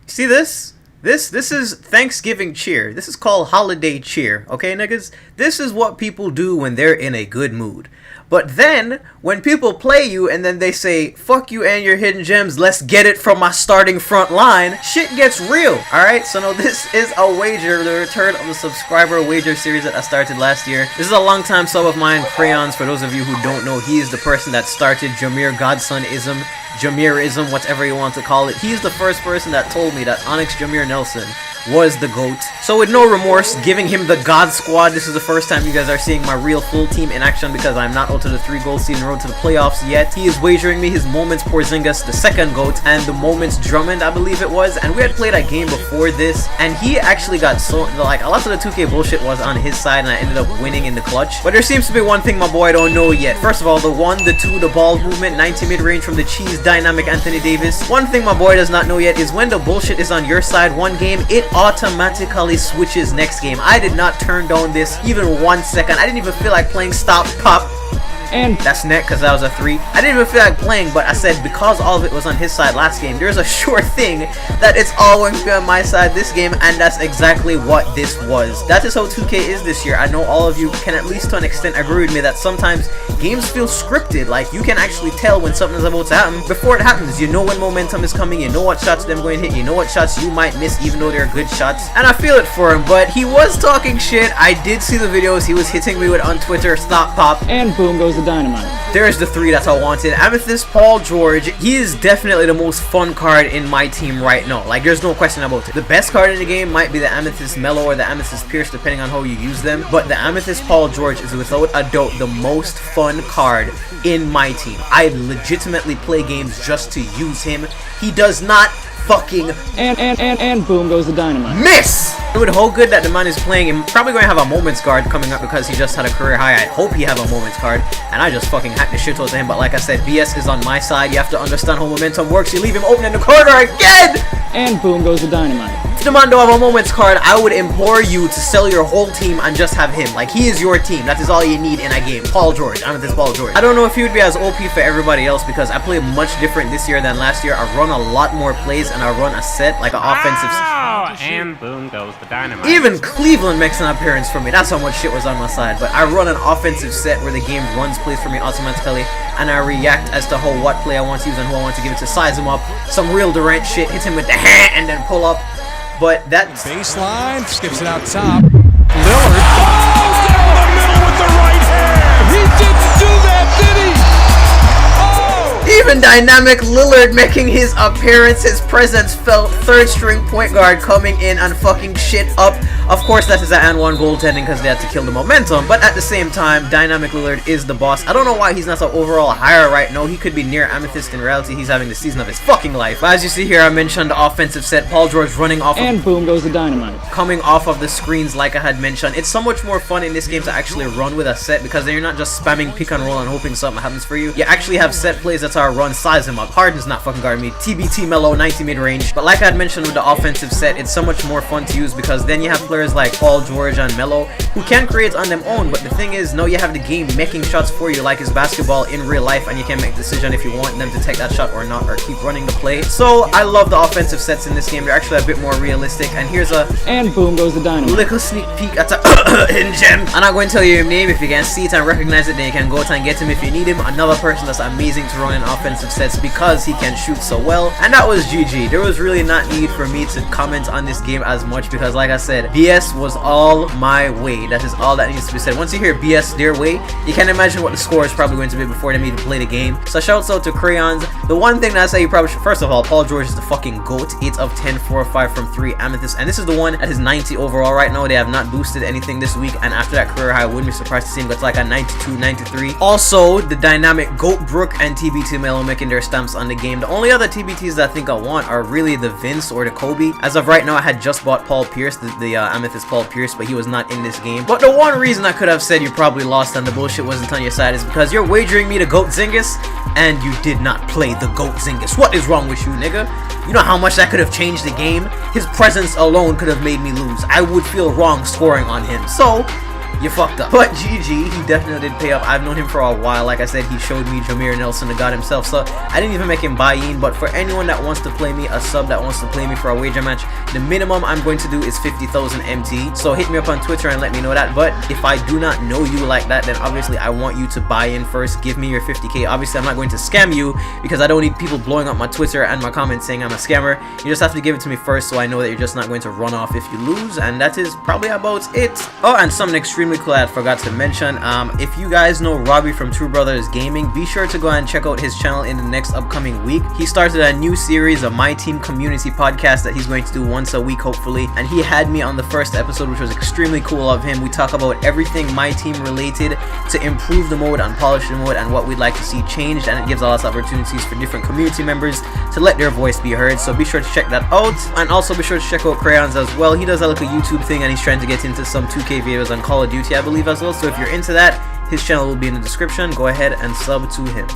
See this? This is Thanksgiving cheer. This is called holiday cheer, okay, niggas? This is what people do when they're in a good mood. But then, when people play you and then they say, fuck you and your hidden gems, let's get it from my starting front line, shit gets real, alright? So no, this is a wager, the return of the subscriber wager series that I started last year. This is a long time sub of mine, Crayons. For those of you who don't know, he is the person that started Jameer Godson-ism, Jameerism, whatever you want to call it. He's the first person that told me that Onyx Jameer Nelson was the GOAT. So with no remorse, giving him the God Squad. This is the first time you guys are seeing my real full team in action because I'm not out to the 3-goal season road to the playoffs yet. He is wagering me his Moments Porzingis, the second GOAT, and the Moments Drummond, I believe it was. And we had played a game before this, and he actually got so, like, a lot of the 2K bullshit was on his side, and I ended up winning in the clutch. But there seems to be one thing my boy don't know yet. First of all, the 1, the 2, the ball movement, 90 mid-range from the cheese dynamic Anthony Davis. One thing my boy does not know yet is when the bullshit is on your side one game, it automatically switches next game. I did not turn down this even 1 second. I didn't even feel like playing stop pop. And that's net because that was a 3. I didn't even feel like playing, but I said because all of it was on his side last game, there's a sure thing that it's all going to be on my side this game, and that's exactly what this was. That is how 2K is this year. I know all of you can at least to an extent agree with me that sometimes games feel scripted. Like, you can actually tell when something is about to happen before it happens. You know when momentum is coming, you know what shots them going to hit, you know what shots you might miss even though they're good shots, and I feel it for him. But he was talking shit. I did see the videos he was hitting me with on Twitter, stop pop, and boom goes the dynamite. There's the 3 that I wanted. Amethyst Paul George. He is definitely the most fun card in my team right now. Like, there's no question about it. The best card in the game might be the Amethyst Mellow or the Amethyst Pierce, depending on how you use them. But the Amethyst Paul George is without a doubt the most fun card in my team. I legitimately play games just to use him. He does not fucking and boom goes the dynamite. Miss! With how good that the man is playing, I'm probably going to have a Moments card coming up because he just had a career high. I hope he have a Moments card, and I just fucking hacked the shit out of him. But like I said, BS is on my side. You have to understand how momentum works. You leave him open in the corner again! And boom goes the dynamite. If the man don't have a Moments card, I would implore you to sell your whole team and just have him. Like, he is your team. That is all you need in a game. Paul George. I'm this Paul George. I don't know if he would be as OP for everybody else because I play much different this year than last year. I run a lot more plays and I run a set, like an offensive. And boom goes the dynamite. Even Cleveland makes an appearance for me. That's how much shit was on my side. But I run an offensive set where the game runs plays for me automatically, and I react as to what play I want to use and who I want to give it to. Size him up, some real Durant shit, hit him with the hand and then pull up. But that baseline skips it out top. Lillard falls down the middle with the right hand. He didn't do that, did he? Even dynamic Lillard making his appearance, his presence felt. Third string point guard coming in and fucking shit up. Of course, that is an and 1 goaltending because they had to kill the momentum. But at the same time, dynamic Lillard is the boss. I don't know why he's not so overall higher right now. He could be near Amethyst. In reality, he's having the season of his fucking life. But as you see here, I mentioned the offensive set. Paul George running off and boom goes the dynamite. Coming off of the screens like I had mentioned. It's so much more fun in this game to actually run with a set because then you're not just spamming pick and roll and hoping something happens for you. You actually have set plays that are run. Size him up. Harden's not fucking guarding me. TBT Mellow, 90 mid-range. But like I had mentioned with the offensive set, it's so much more fun to use because then you have players like Paul George and Mellow who can create on their own. But the thing is, no, you have the game making shots for you like it's basketball in real life, and you can make a decision if you want them to take that shot or not, or keep running the play. So I love the offensive sets in this game. They're actually a bit more realistic. And here's a and boom goes the dynamite. Little sneak peek at a hidden gem. I'm not going to tell you your name. If you can see it and recognize it, then you can go out and get him if you need him. Another person that's amazing to run in offensive sets because he can shoot so well. And that was GG. There was really not need for me to comment on this game as much because, like I said, BS was all my way. That is all that needs to be said. Once you hear BS their way, you can imagine what the score is probably going to be before they even play the game. So shouts out to Crayons. The one thing that I say you probably should, first of all, Paul George is the fucking GOAT. 8 of 10, 4 of 5 from 3 Amethyst. And this is the one that is 90 overall right now. They have not boosted anything this week. And after that career high, I wouldn't be surprised to see him go to like a 92, 93. Also, the dynamic Goat Brook and TBT Melo making their stamps on the game. The only other TBTs that I think I want are really the Vince or the Kobe. As of right now, I had just bought Paul Pierce, the Amethyst Paul Pierce, but he was not in this game. But the one reason I could have said you probably lost and the bullshit wasn't on your side is because you're wagering me to GOAT Zingis, and you did not play the GOAT Zingis. What is wrong with you, nigga? You know how much that could have changed the game? His presence alone could have made me lose. I would feel wrong scoring on him. So, you fucked up. But GG, he definitely did pay up. I've known him for a while. Like I said, he showed me Jameer Nelson, the god himself, so I didn't even make him buy in. But for anyone that wants to play me, a sub that wants to play me for a wager match, the minimum I'm going to do is 50,000 MT. So hit me up on Twitter and let me know that. But if I do not know you like that, then obviously I want you to buy in first. Give me your 50k. Obviously I'm not going to scam you because I don't need people blowing up my Twitter and my comments saying I'm a scammer. You just have to give it to me first so I know that you're just not going to run off if you lose, and that is probably about it. Oh, and something extremely cool I forgot to mention. If you guys know Robbie from True Brothers Gaming, be sure to go and check out his channel in the next upcoming week. He started a new series, a My Team community podcast that he's going to do once a week hopefully, and he had me on the first episode, which was extremely cool of him. We talk about everything My Team related to improve the mode and polish the mode and what we'd like to see changed, and it gives a lot of opportunities for different community members to let their voice be heard. So be sure to check that out, and also be sure to check out Crayons as well. He does like a YouTube thing and he's trying to get into some 2K videos on Call of Duty I believe as well, so if you're into that, his channel will be in the description. Go ahead and sub to him.